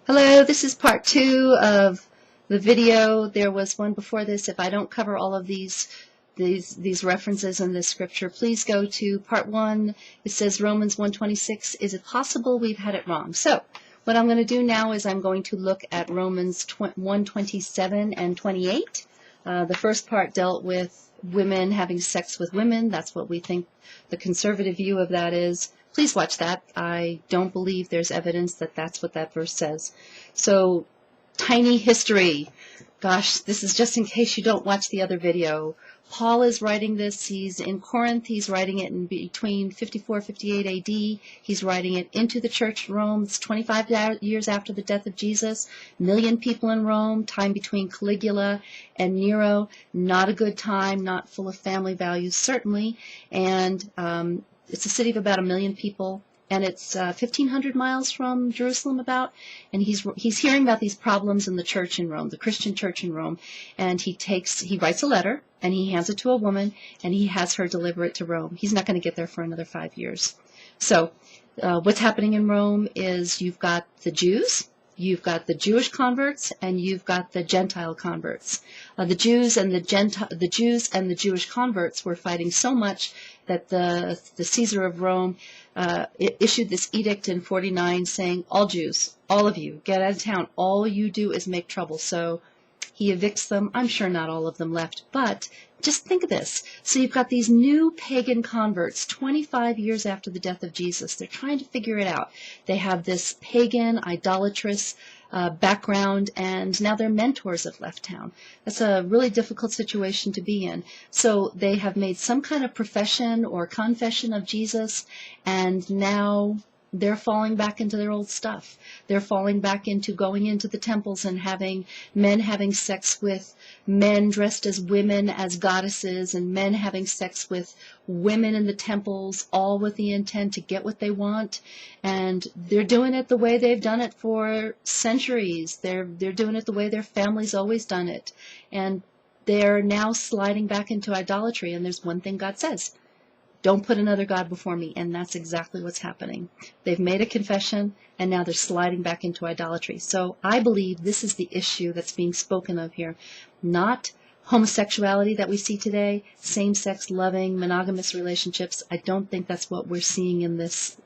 Hello, this is part 2 of the video. There was one before this. If I don't cover all of these references in this scripture, please go to part 1. It says Romans 1:26. Is it possible we've had it wrong? So what I'm going to do now is I'm going to look at Romans 1:27 and 28. The first part dealt with women having sex with women. That's what we think the conservative view of that is. Please watch that. I don't believe there's evidence that that's what that verse says. So, tiny history. Gosh, this is just in case you don't watch the other video. Paul is writing this. He's in Corinth. He's writing it in between 54 58 AD. He's writing it into the church in Rome. It's 25 years after the death of Jesus. 1 million people in Rome. Time between Caligula and Nero. Not a good time. Not full of family values, certainly. And it's a city of about 1 million people, and it's 1,500 miles from Jerusalem about. And he's hearing about these problems in the church in Rome, the Christian church in Rome. And he writes a letter, and he hands it to a woman, and he has her deliver it to Rome. He's not going to get there for another 5 years. So what's happening in Rome is you've got the Jews, you've got the Jewish converts, and you've got the Gentile converts. The Jews and the Jewish converts were fighting so much that the Caesar of Rome issued this edict in 49 saying, all Jews, all of you, get out of town. All you do is make trouble. So he evicts them. I'm sure not all of them left, but just think of this. So you've got these new pagan converts 25 years after the death of Jesus. They're trying to figure it out. They have this pagan, idolatrous background, and now their mentors have left town. That's a really difficult situation to be in. So they have made some kind of profession or confession of Jesus, and now they're falling back into their old stuff. They're falling back into going into the temples and having sex with men dressed as women, as goddesses, and men having sex with women in the temples, all with the intent to get what they want. And they're doing it the way they've done it for centuries. They're doing it the way their family's always done it. And they're now sliding back into idolatry. And there's one thing God says: don't put another God before me. And that's exactly what's happening. They've made a confession, and now they're sliding back into idolatry. So I believe this is the issue that's being spoken of here. Not homosexuality that we see today, same-sex loving, monogamous relationships. I don't think that's what we're seeing in this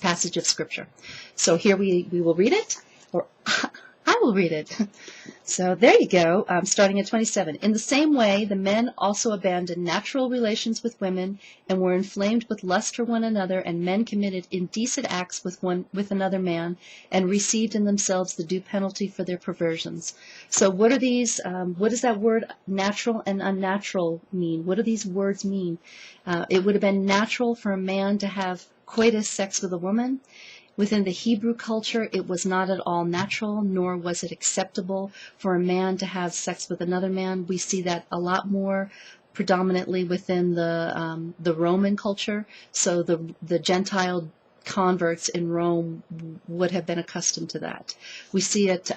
passage of Scripture. So here we will read it, or I will read it. So there you go, starting at 27. In the same way, the men also abandoned natural relations with women and were inflamed with lust for one another, and men committed indecent acts with another man and received in themselves the due penalty for their perversions. So what are these, what does that word natural and unnatural mean? What do these words mean? It would have been natural for a man to have coitus sex with a woman. Within the Hebrew culture, it was not at all natural, nor was it acceptable for a man to have sex with another man. We see that a lot more predominantly within the Roman culture. So the Gentile converts in Rome would have been accustomed to that. We see it.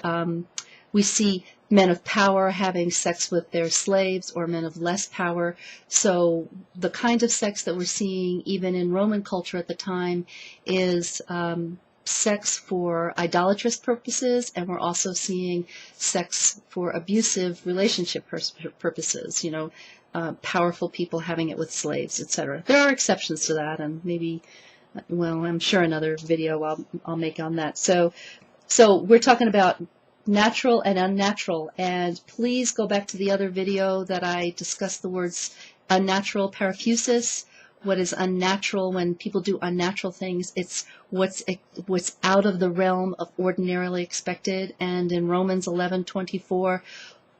We see men of power having sex with their slaves, or men of less power. So the kind of sex that we're seeing even in Roman culture at the time is sex for idolatrous purposes, and we're also seeing sex for abusive relationship purposes, you know, powerful people having it with slaves, etc. There are exceptions to that, and maybe, well, I'm sure another video I'll make on that. So we're talking about natural and unnatural, and please go back to the other video that I discussed the words unnatural, parouthesis. What is unnatural? When people do unnatural things, it's what's out of the realm of ordinarily expected. And in Romans 11:24,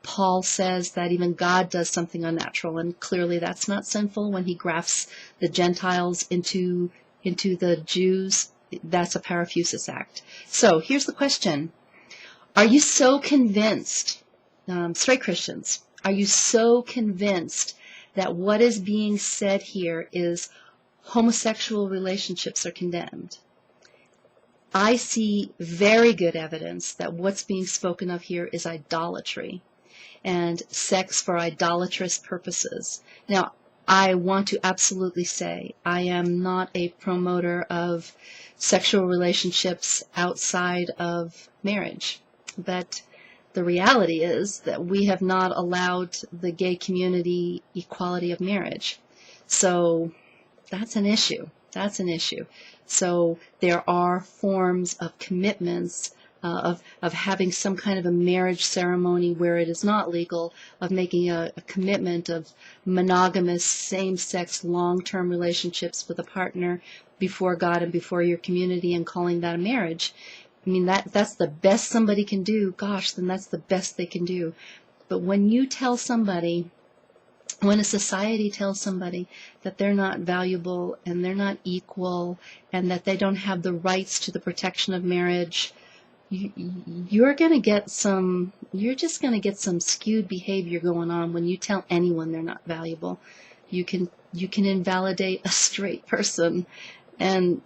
Paul says that even God does something unnatural, and clearly that's not sinful when he grafts the Gentiles into the Jews. That's a parouthesis act. So here's the question. Are you so convinced, straight Christians, are you so convinced that what is being said here is homosexual relationships are condemned? I see very good evidence that what's being spoken of here is idolatry and sex for idolatrous purposes. Now, I want to absolutely say I am not a promoter of sexual relationships outside of marriage. But the reality is that we have not allowed the gay community equality of marriage. So that's an issue. That's an issue. So there are forms of commitments of having some kind of a marriage ceremony where it is not legal, of making a commitment of monogamous, same-sex, long-term relationships with a partner before God and before your community and calling that a marriage. I mean, that's the best somebody can do. Gosh, then that's the best they can do. But when you tell somebody, when a society tells somebody that they're not valuable and they're not equal and that they don't have the rights to the protection of marriage, you're just going to get some skewed behavior going on when you tell anyone they're not valuable. You can invalidate a straight person. And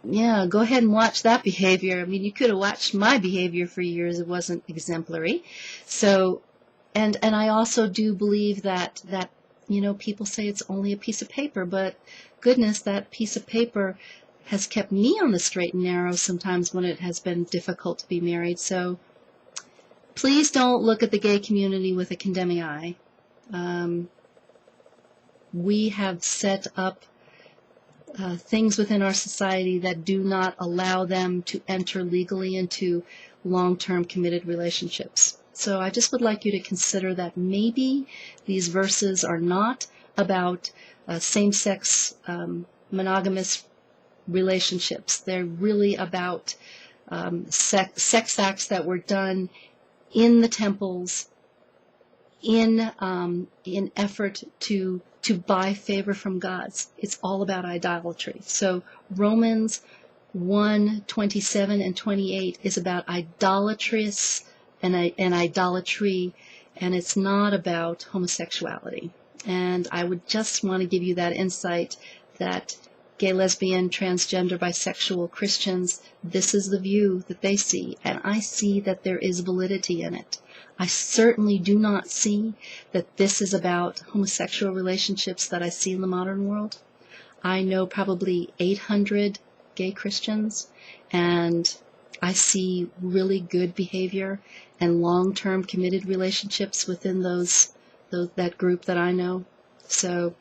yeah, go ahead and watch that behavior. I mean, you could have watched my behavior for years. It wasn't exemplary. So, and I also do believe that people say it's only a piece of paper, but goodness, that piece of paper has kept me on the straight and narrow sometimes when it has been difficult to be married. So please don't look at the gay community with a condemning eye. We have set up things within our society that do not allow them to enter legally into long-term committed relationships. So I just would like you to consider that maybe these verses are not about same-sex monogamous relationships. They're really about sex acts that were done in the temples in effort to buy favor from gods. It's all about idolatry. So Romans 1:27 and 28 is about idolatrous and idolatry, and it's not about homosexuality. And I would just want to give you that insight that gay, lesbian, transgender, bisexual Christians, this is the view that they see, and I see that there is validity in it. I certainly do not see that this is about homosexual relationships that I see in the modern world. I know probably 800 gay Christians, and I see really good behavior and long-term committed relationships within that group that I know. So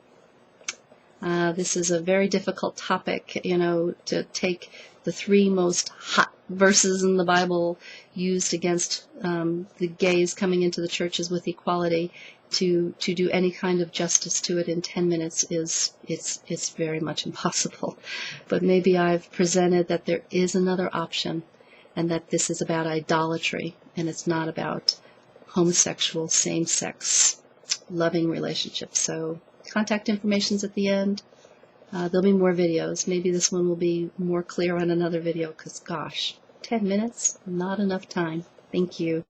this is a very difficult topic, to take the three most hot verses in the Bible used against the gays coming into the churches with equality to do any kind of justice to it in 10 minutes it's very much impossible. But maybe I've presented that there is another option, and that this is about idolatry, and it's not about homosexual, same-sex, loving relationships. So contact information's at the end. There'll be more videos. Maybe this one will be more clear on another video because, gosh, 10 minutes, not enough time. Thank you.